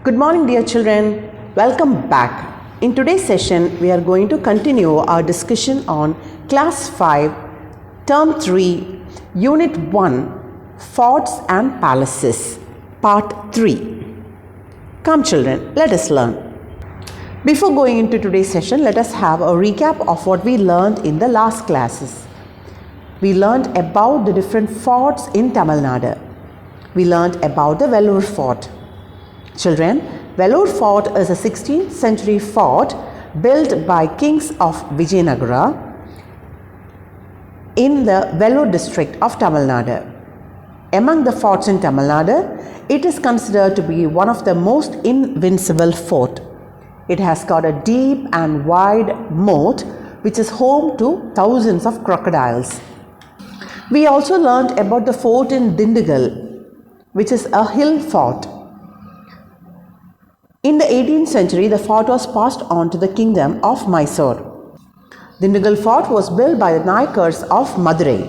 Good morning, dear children. Welcome back. In today's session, we are going to continue our discussion on Class 5, Term 3, Unit 1, Forts and Palaces, Part 3. Come, children, let us learn. Before going into today's session, let us have a recap of what we learned in the last classes. We learned about the different forts in Tamilnadu. We learned about the Vellore Fort. Children, Vellore Fort is a 16th century fort built by kings of Vijayanagara in the Vellore district of Tamilnadu. Among the forts in Tamilnadu, it is considered to be one of the most invincible fort. It has got a deep and wide moat which is home to thousands of crocodiles. We also learned about the fort in Dindigal, which is a hill fort. In the 18th century, the fort was passed on to the kingdom of Mysore. Dindigal fort was built by the Nayakars of Madurai.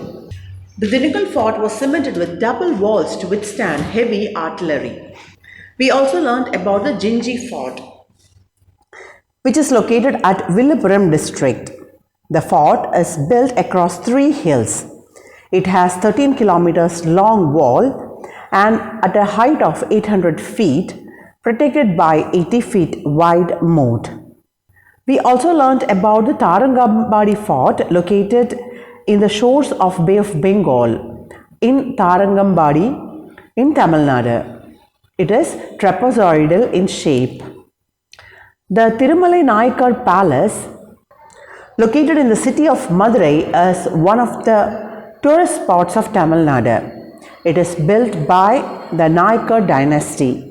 The Dindigal fort was cemented with double walls to withstand heavy artillery. We also learned about the Jinji Fort, which is located at Villupuram district. The fort is built across 3 hills. It has 13 kilometers long wall and at a height of 800 feet, protected by 80 feet wide moat. We also learnt about the Tarangambadi fort located in the shores of Bay of Bengal in Tarangambadi in Tamil Nadu. It is trapezoidal in shape. The Thirumalai Nayakar Palace located in the city of Madurai is one of the tourist spots of Tamil Nadu. It is built by the Nayakar dynasty.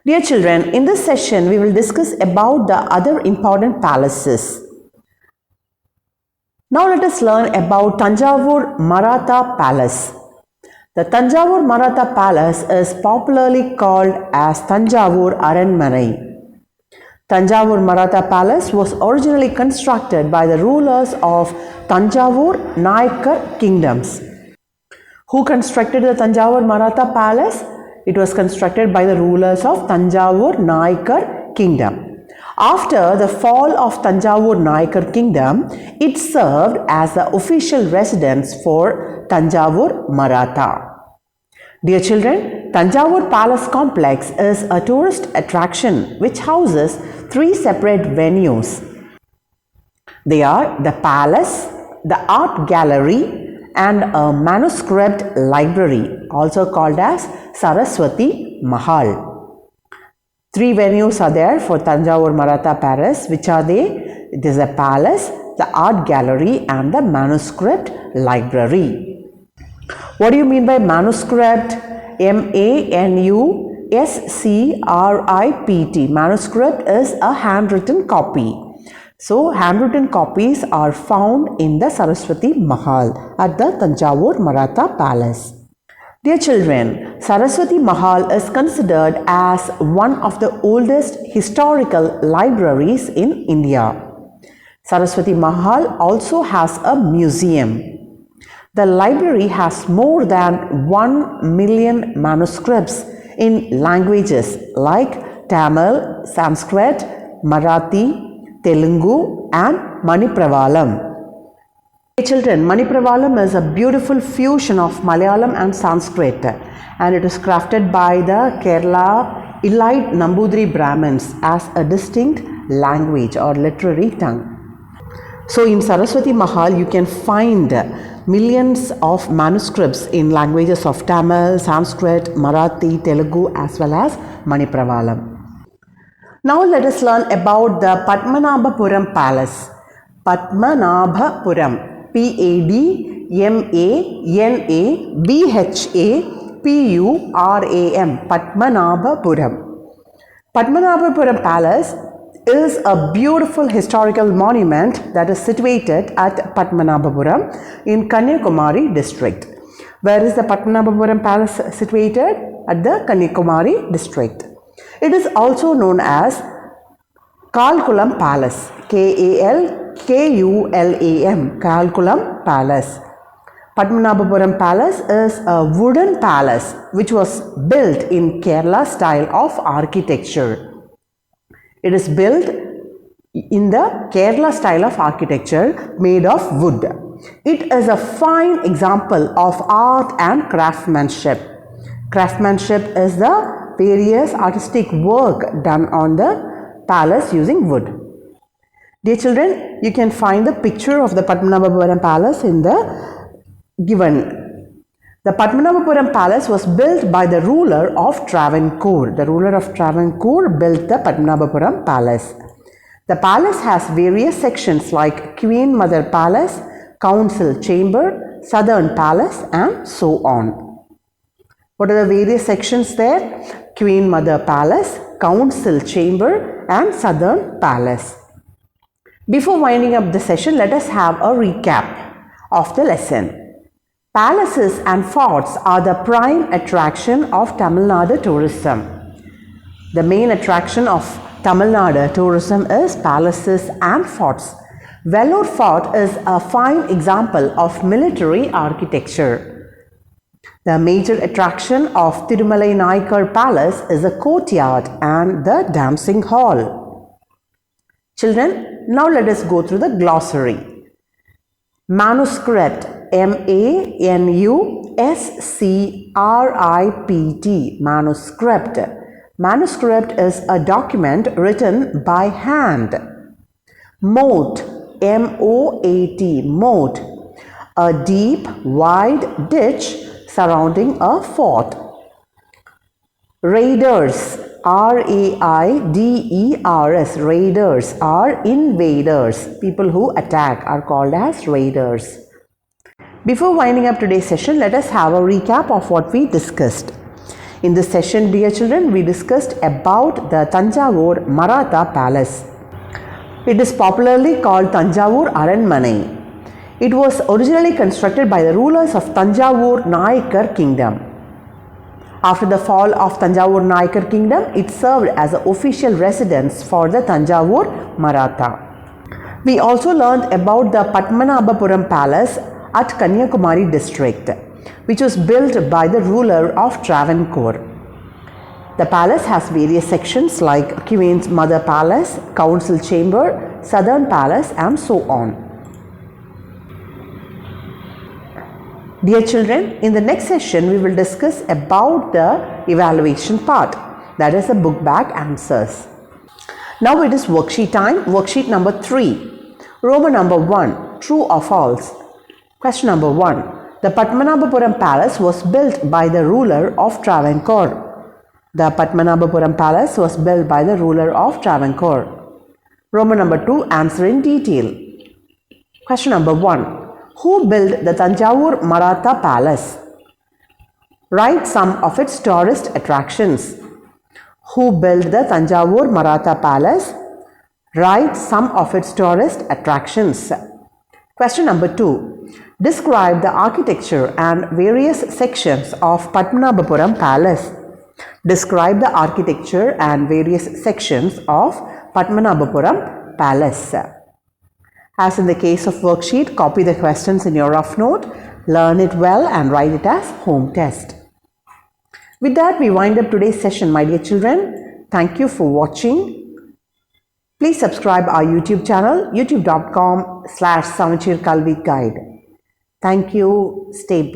Dear children, in this session we will discuss about the other important palaces. Now let us learn about Tanjavur Maratha Palace. The Tanjavur Maratha Palace is popularly called as Tanjavur Aranmanai. Tanjavur Maratha Palace was originally constructed by the rulers of Tanjavur Nayakar kingdoms. Who constructed the Tanjavur Maratha Palace? It was constructed by the rulers of Tanjavur Nayakar kingdom. After the fall of Tanjavur Nayakar kingdom, it served as the official residence for Tanjavur Maratha. Dear children, Tanjavur Palace Complex is a tourist attraction which houses 3 separate venues. They are the palace, the art gallery, and a manuscript library, also called as Saraswati Mahal. 3 venues are there for Tanjavur Maratha Palace. Which are they? It is a palace, the art gallery, and the manuscript library. What do you mean by manuscript? M-A-N-U-S-C-R-I-P-T. Manuscript is a handwritten copy. So, handwritten copies are found in the Saraswati Mahal at the Tanjavur Maratha Palace. Dear children, Saraswati Mahal is considered as one of the oldest historical libraries in India. Saraswati Mahal also has a museum. The library has more than 1 million manuscripts in languages like Tamil, Sanskrit, Marathi, Telugu and Manipravalam. Hey children, Manipravalam is a beautiful fusion of Malayalam and Sanskrit, and it is crafted by the Kerala Elite Nambudiri Brahmins as a distinct language or literary tongue. So in Saraswati Mahal you can find millions of manuscripts in languages of Tamil, Sanskrit, Marathi, Telugu as well as Manipravalam. Now let us learn about the Patmanabhapuram Palace. Padmanabhapuram, P-A-D-M-A-N-A-B-H-A-P-U-R-A-M, Patmanabhapuram. Padmanabhapuram Palace is a beautiful historical monument that is situated at Padmanabhapuram in Kanyakumari district. Where is the Padmanabhapuram Palace situated? At the Kanyakumari district. It is also known as Kalkulam Palace, K-A-L-K-U-L-A-M, Kalkulam Palace. Padmanabhapuram Palace is a wooden palace which was built in Kerala style of architecture. It is built in the Kerala style of architecture made of wood. It is a fine example of art and craftsmanship. Craftsmanship is the various artistic work done on the palace using wood. Dear children, you can find the picture of the Padmanabhapuram Palace in the given. The Patmanovapuram Palace was built by the ruler of Travancore. The ruler of Travancore built the Padmanabhapuram Palace. The palace has various sections like Queen Mother Palace, Council Chamber, Southern Palace and so on. What are the various sections there? Queen Mother Palace, Council Chamber and Southern Palace. Before winding up the session, let us have a recap of the lesson. Palaces and forts are the prime attraction of Tamilnadu tourism. The main attraction of Tamilnadu tourism is palaces and forts. Vellore Fort is a fine example of military architecture. The major attraction of Thirumalai Naikar Palace is a courtyard and the dancing hall. Children, now let us go through the glossary. Manuscript, M-A-N-U-S-C-R-I-P-T, manuscript. Manuscript is a document written by hand. Moat, M-O-A-T, moat, a deep, wide ditch surrounding a fort. Raiders, R-A-I-D-E-R-S, raiders are invaders. People who attack are called as raiders. Before winding up today's session, let us have a recap of what we discussed. In this session, dear children, we discussed about the Tanjavur Maratha Palace. It is popularly called Tanjavur Aranmanai. It was originally constructed by the rulers of Tanjavur Naikar Kingdom. After the fall of Tanjavur Naikar Kingdom, it served as an official residence for the Tanjavur Maratha. We also learned about the Patmanabhapuram Palace at Kanyakumari district, which was built by the ruler of Travancore. The palace has various sections like Queen's Mother Palace, Council Chamber, Southern Palace and so on. Dear children, in the next session we will discuss about the evaluation part, that is the book bag answers. Now it is worksheet time. Worksheet number 3. Roman number 1. True or false? Question number 1. The Padmanabhapuram Palace was built by the ruler of Travancore. The Padmanabhapuram Palace was built by the ruler of Travancore. Roman number 2. Answer in detail. Question number 1. Who built the Tanjavur Maratha Palace? Write some of its tourist attractions. Who built the Tanjavur Maratha Palace? Write some of its tourist attractions. Question number 2. Describe the architecture and various sections of Padmanabhapuram Palace. Describe the architecture and various sections of Padmanabhapuram Palace. As in the case of worksheet, copy the questions in your rough note, learn it well and write it as home test. With that, we wind up today's session, my dear children. Thank you for watching. Please subscribe our YouTube channel, youtube.com/Samacheer Kalvi Guide. Thank you. Stay blessed.